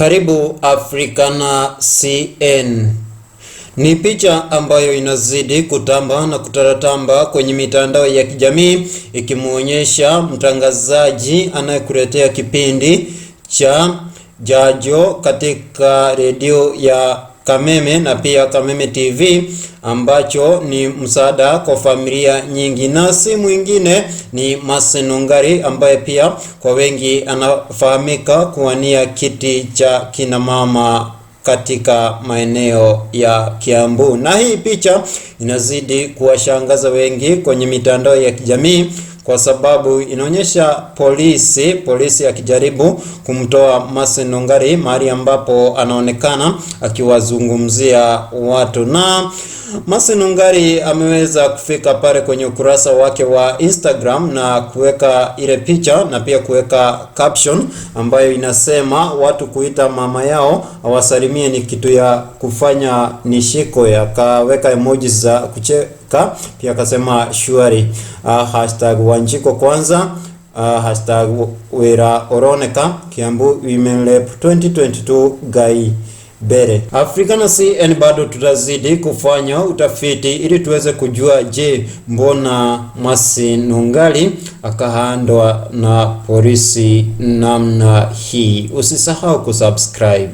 Karibu Africana CN. Ni picha ambayo inazidi kutamba na kutaratamba kwenye mitandao ya kijamii ikimuonyesha mtangazaji anayekuletea kipindi cha Jajo katika redio ya Kameme na pia Kameme TV, ambacho ni msaada kwa familia nyingi, na si mwingine ni Nungari ambaye pia kwa wengi anafahamika kuwania kiti cha kina mama katika maeneo ya Kiambu. Na hii picha inazidi kuwashangaza wengi kwenye mitandao ya kijamii kwa sababu inaonyesha polisi akijaribu kumtoa Nungari mahali ambapo anaonekana akiwazungumzia watu. Na Nungari ameweza kufika pale kwenye ukurasa wake wa Instagram na kuweka ile picha na pia kuweka caption ambayo inasema watu kuita mama yao awasalimie ni kitu ya kufanya nishiko, akaweka emojis za kucheka, pia akasema shwari, #wanjiko kwanza, #wera oroneka Kiambu Women Rep 2022 gai bere. Africana CN bado tutazidi kufanya utafiti ili tuweze kujua, je, mbona Nungari akahandwa na polisi namna hii? Usisahau kusubscribe.